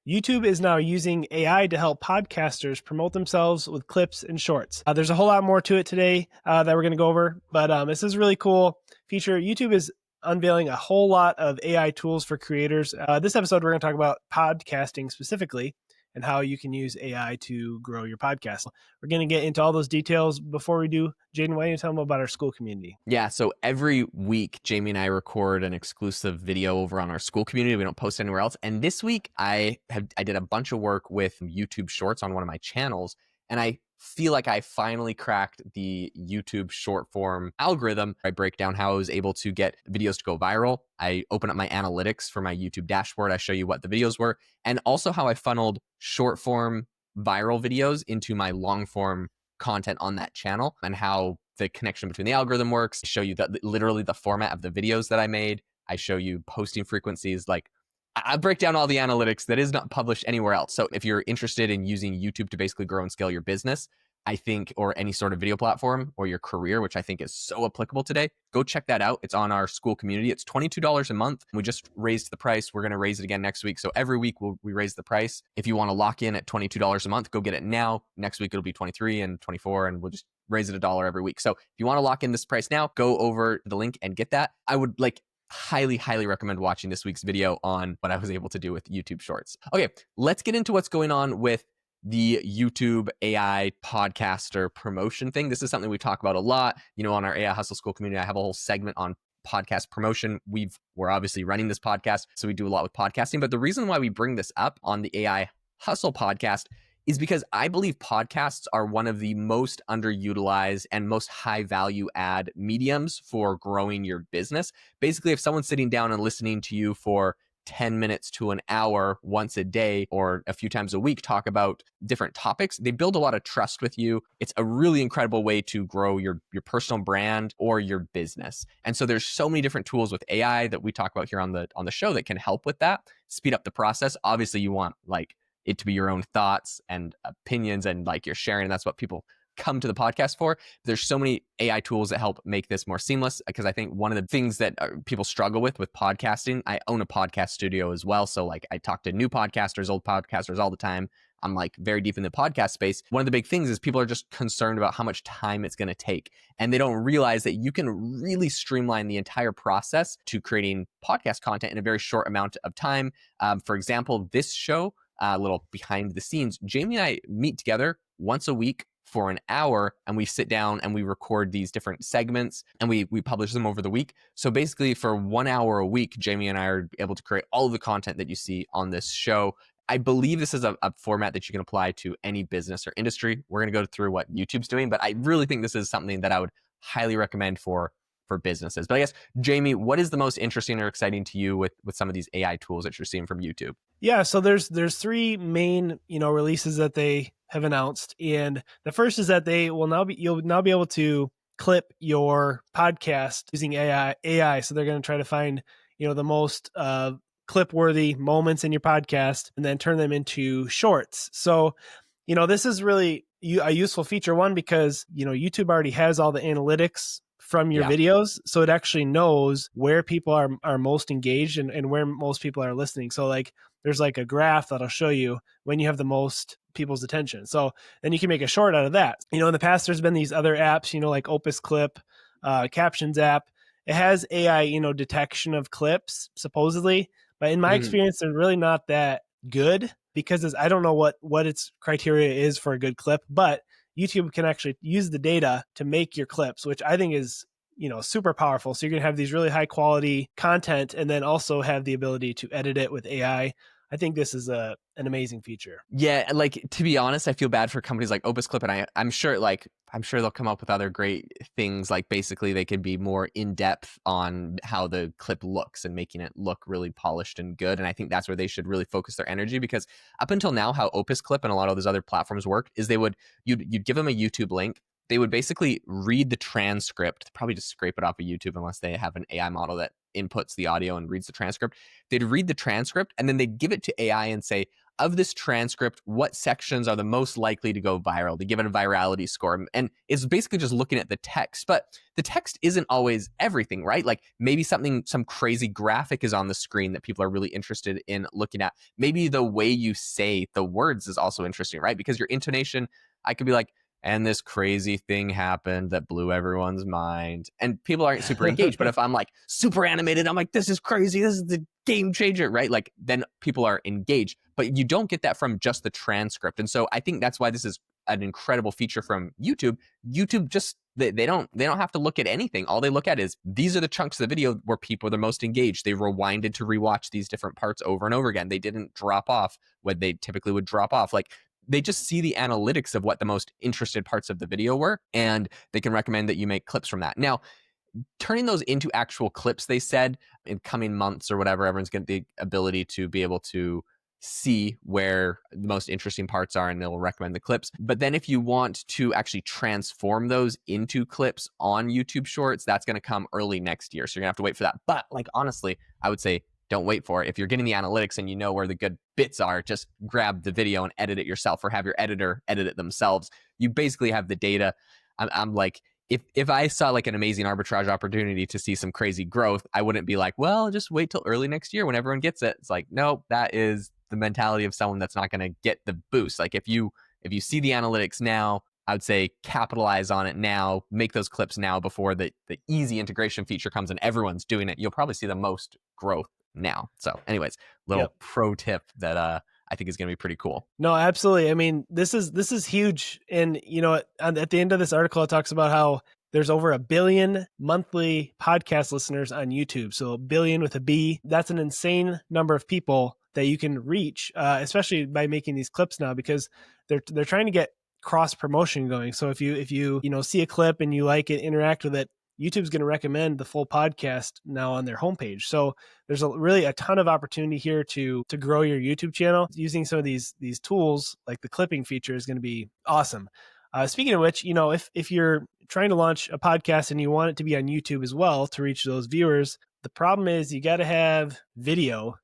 YouTube is now using AI to help podcasters promote themselves with clips and shorts. There's a whole lot more to it today that we're going to go over, but this is a really cool feature. YouTube is unveiling a whole lot of AI tools for creators. This episode, we're going to talk about podcasting specifically and how you can use AI to grow your podcast. We're going to get into all those details. Before we do, Jaeden, why don't you tell them about our school community? Yeah, so every week, Jamie and I record an exclusive video over on our school community. We don't post anywhere else. And this week, I did a bunch of work with YouTube Shorts on one of my channels, and I feel like I finally cracked the YouTube short form algorithm. I break down how I was able to get videos to go viral. I open up my analytics for my YouTube dashboard. I show you what the videos were, and also how I funneled short form viral videos into my long form content on that channel, and how the connection between the algorithm works. I show you that literally the format of the videos that I made. I show you posting frequencies. Like, I break down all the analytics that is not published anywhere else. So if you're interested in using YouTube to basically grow and scale your business, I think, or any sort of video platform, or your career, which I think is so applicable today, go check that out. It's on our school community. It's $22 a month. We just raised the price. We're going to raise it again next week. So every week we raise the price. If you want to lock in at $22 a month, go get it now. Next week it'll be 23 and 24, and we'll just raise it $1 every week. So if you want to lock in this price now, go over the link and get that. I would highly recommend watching this week's video on what I was able to do with YouTube Shorts. Okay, let's get into what's going on with the YouTube AI podcaster promotion thing. This is something we talk about a lot. On our AI Hustle School community, I have a whole segment on podcast promotion. We're obviously running this podcast, so we do a lot with podcasting. But the reason why we bring this up on the AI Hustle podcast is because I believe podcasts are one of the most underutilized and most high value add mediums for growing your business. Basically, if someone's sitting down and listening to you for 10 minutes to an hour once a day or a few times a week talk about different topics, they build a lot of trust with you. It's a really incredible way to grow your personal brand or your business. And so there's so many different tools with AI that we talk about here on the show that can help with that, speed up the process. Obviously, you want it to be your own thoughts and opinions, and you're sharing, and that's what people come to the podcast for. There's so many AI tools that help make this more seamless, because I think one of the things that people struggle with podcasting, I own a podcast studio as well. So I talk to new podcasters, old podcasters all the time. I'm very deep in the podcast space. One of the big things is people are just concerned about how much time it's going to take. And they don't realize that you can really streamline the entire process to creating podcast content in a very short amount of time. For example, this show, a little behind the scenes, Jamie and I meet together once a week for an hour, and we sit down and we record these different segments, and we publish them over the week. So basically for 1 hour a week, Jamie and I are able to create all of the content that you see on this show. I believe this is a format that you can apply to any business or industry. We're going to go through what YouTube's doing, but I really think this is something that I would highly recommend for businesses. But I guess, Jamie, what is the most interesting or exciting to you with some of these AI tools that you're seeing from YouTube? Yeah, so there's three main releases that they have announced, and the first is that you'll now be able to clip your podcast using AI. So they're going to try to find the most clip-worthy moments in your podcast and then turn them into shorts. So this is really a useful feature, one, because YouTube already has all the analytics from your videos, so it actually knows where people are most engaged and where most people are listening. So there's a graph that'll show you when you have the most people's attention. So then you can make a short out of that. In the past, there's been these other apps, like Opus Clip, Captions app. It has AI, detection of clips, supposedly. But in my experience, they're really not that good, because I don't know what its criteria is for a good clip, but YouTube can actually use the data to make your clips, which I think is, super powerful. So you're going to have these really high quality content, and then also have the ability to edit it with AI. I think this is an amazing feature. Yeah, to be honest, I feel bad for companies like Opus Clip, and I'm sure they'll come up with other great things. Basically they could be more in depth on how the clip looks and making it look really polished and good. And I think that's where they should really focus their energy, because up until now, how Opus Clip and a lot of those other platforms work is you'd give them a YouTube link. They would basically read the transcript, probably just scrape it off of YouTube unless they have an AI model that inputs the audio and reads the transcript. They'd read the transcript, and then they'd give it to AI and say, of this transcript, what sections are the most likely to go viral, to give it a virality score. And it's basically just looking at the text. But the text isn't always everything, right? Like maybe some crazy graphic is on the screen that people are really interested in looking at. Maybe the way you say the words is also interesting, right? Because your intonation, I could be like, and this crazy thing happened that blew everyone's mind. And people aren't super engaged. But if I'm like super animated, I'm like, this is crazy. This is the game changer, right? Like then people are engaged. But you don't get that from just the transcript. And so I think that's why this is an incredible feature from YouTube. YouTube just they don't have to look at anything. All they look at is these are the chunks of the video where people are the most engaged. They rewinded to rewatch these different parts over and over again. They didn't drop off when they typically would drop off. Like they just see the analytics of what the most interested parts of the video were, and they can recommend that you make clips from that. Now, turning those into actual clips, they said in coming months or whatever, everyone's going to the ability to be able to see where the most interesting parts are, and they'll recommend the clips. But then if you want to actually transform those into clips on YouTube Shorts, that's going to come early next year. So you're going to have to wait for that. But like, honestly, I would say don't wait for it. If you're getting the analytics and you know where the good bits are, just grab the video and edit it yourself, or have your editor edit it themselves. You basically have the data. I'm like, if I saw like an amazing arbitrage opportunity to see some crazy growth, I wouldn't be like, well, just wait till early next year when everyone gets it. It's like, no, that is the mentality of someone that's not going to get the boost. Like if you see the analytics now, I would say capitalize on it now, make those clips now before the easy integration feature comes and everyone's doing it. You'll probably see the most growth now. So anyways, little pro tip that I think is going to be pretty cool. No, absolutely. I mean, this is huge. And, you know, at the end of this article, it talks about how there's over 1 billion monthly podcast listeners on YouTube. So 1 billion with a B. That's an insane number of people that you can reach, especially by making these clips now, because they're trying to get cross promotion going. So if you see a clip and you like it, interact with it, YouTube's going to recommend the full podcast now on their homepage. So there's really a ton of opportunity here to grow your YouTube channel. Using some of these tools like the clipping feature is going to be awesome. Speaking of which, if you're trying to launch a podcast and you want it to be on YouTube as well to reach those viewers, the problem is you got to have video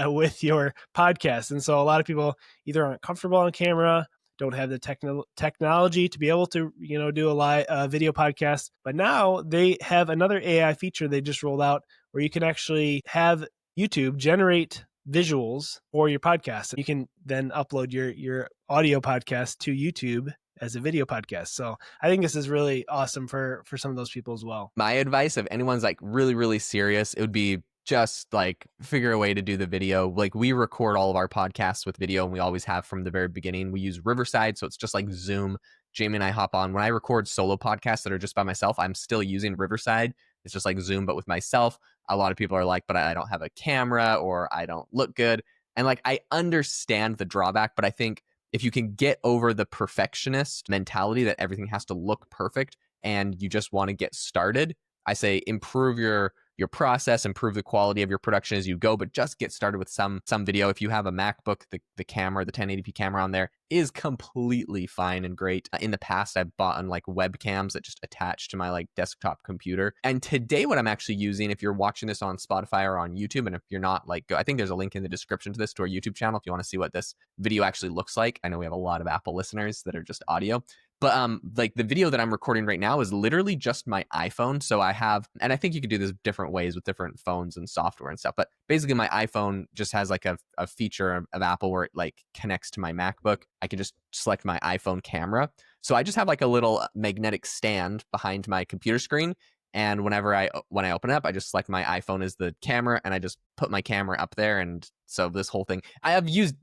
with your podcast. And so a lot of people either aren't comfortable on camera, don't have the technology to be able to, do a live video podcast. But now they have another AI feature they just rolled out where you can actually have YouTube generate visuals for your podcast. You can then upload your audio podcast to YouTube as a video podcast. So I think this is really awesome for some of those people as well. My advice, if anyone's like really, really serious, it would be just like figure a way to do the video. Like we record all of our podcasts with video, and we always have from the very beginning. We use Riverside, so it's just like Zoom. Jamie and I hop on. When I record solo podcasts that are just by myself, I'm still using Riverside. It's just like Zoom, but with myself. A lot of people are like, but I don't have a camera or I don't look good. And like, I understand the drawback, but I think if you can get over the perfectionist mentality that everything has to look perfect and you just want to get started, I say improve your process, improve the quality of your production as you go, but just get started with some video. If you have a MacBook, the camera, the 1080p camera on there is completely fine and great. In the past, I've bought on like webcams that just attach to my like desktop computer. And today what I'm actually using, if you're watching this on Spotify or on YouTube, and if you're not, like, I think there's a link in the description to this, to our YouTube channel, if you want to see what this video actually looks like. I know we have a lot of Apple listeners that are just audio. But like the video that I'm recording right now is literally just my iPhone. So I have, and I think you could do this different ways with different phones and software and stuff. But basically my iPhone just has like a feature of Apple where it like connects to my MacBook. I can just select my iPhone camera. So I just have like a little magnetic stand behind my computer screen. And when I open it up, I just select my iPhone as the camera and I just put my camera up there. And so this whole thing, I've used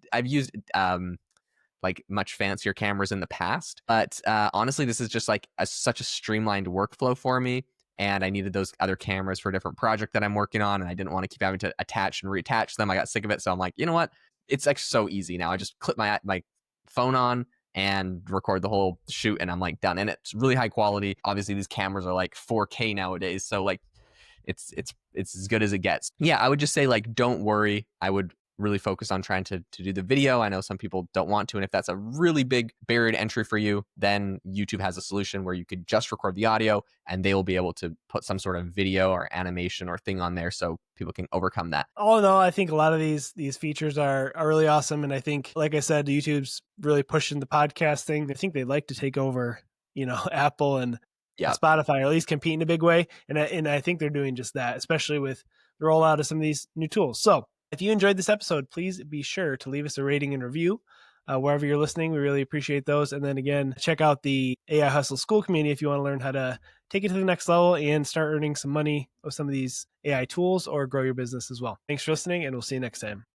like much fancier cameras in the past. But honestly, this is just like such a streamlined workflow for me. And I needed those other cameras for a different project that I'm working on. And I didn't want to keep having to attach and reattach them. I got sick of it. So I'm like, you know what? It's actually so easy now. I just clip my phone on and record the whole shoot and I'm like done. And it's really high quality. Obviously, these cameras are like 4K nowadays. So like it's as good as it gets. Yeah, I would just say like, don't worry. I would really focus on trying to do the video. I know some people don't want to. And if that's a really big barrier to entry for you, then YouTube has a solution where you could just record the audio and they will be able to put some sort of video or animation or thing on there so people can overcome that. All in all, I think a lot of these features are really awesome. And I think, like I said, YouTube's really pushing the podcasting. I think they'd like to take over, Apple and Spotify, or at least compete in a big way. And I think they're doing just that, especially with the rollout of some of these new tools. So if you enjoyed this episode, please be sure to leave us a rating and review wherever you're listening. We really appreciate those. And then again, check out the AI Hustle School community if you want to learn how to take it to the next level and start earning some money with some of these AI tools or grow your business as well. Thanks for listening, and we'll see you next time.